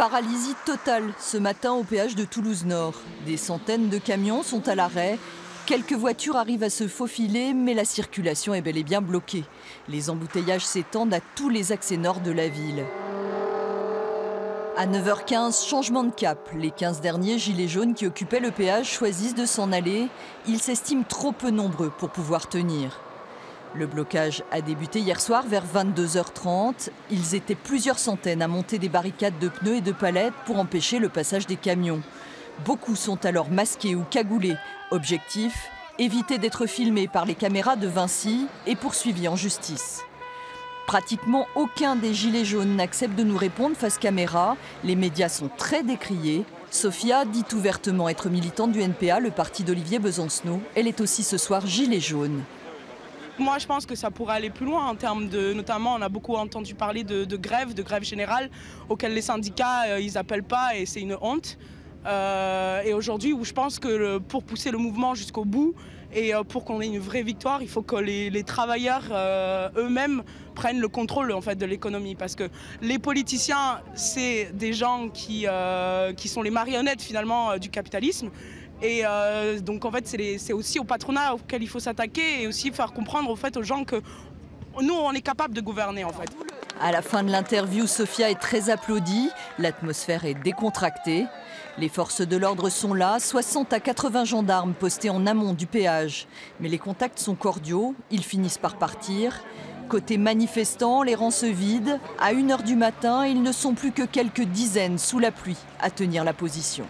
Paralysie totale ce matin au péage de Toulouse-Nord. Des centaines de camions sont à l'arrêt. Quelques voitures arrivent à se faufiler, mais la circulation est bel et bien bloquée. Les embouteillages s'étendent à tous les accès nord de la ville. À 9h15, changement de cap. Les 15 derniers gilets jaunes qui occupaient le péage choisissent de s'en aller. Ils s'estiment trop peu nombreux pour pouvoir tenir. Le blocage a débuté hier soir vers 22h30. Ils étaient plusieurs centaines à monter des barricades de pneus et de palettes pour empêcher le passage des camions. Beaucoup sont alors masqués ou cagoulés. Objectif, éviter d'être filmés par les caméras de Vinci et poursuivis en justice. Pratiquement aucun des gilets jaunes n'accepte de nous répondre face caméra. Les médias sont très décriés. Sophia dit ouvertement être militante du NPA, le parti d'Olivier Besancenot. Elle est aussi ce soir gilet jaune. Moi, je pense que ça pourrait aller plus loin en termes de, notamment, on a beaucoup entendu parler de grève générale, auxquelles les syndicats, ils appellent pas et c'est une honte. Et aujourd'hui, où je pense que pour pousser le mouvement jusqu'au bout et pour qu'on ait une vraie victoire, il faut que les travailleurs eux-mêmes prennent le contrôle en fait, de l'économie. Parce que les politiciens, c'est des gens qui sont les marionnettes finalement du capitalisme. Et donc en fait, c'est aussi au patronat auquel il faut s'attaquer et aussi faire comprendre au fait, aux gens que nous, on est capable de gouverner en fait. À la fin de l'interview, Sophia est très applaudie. L'atmosphère est décontractée. Les forces de l'ordre sont là, 60 à 80 gendarmes postés en amont du péage. Mais les contacts sont cordiaux, ils finissent par partir. Côté manifestants, les rangs se vident. À 1h du matin, ils ne sont plus que quelques dizaines sous la pluie à tenir la position.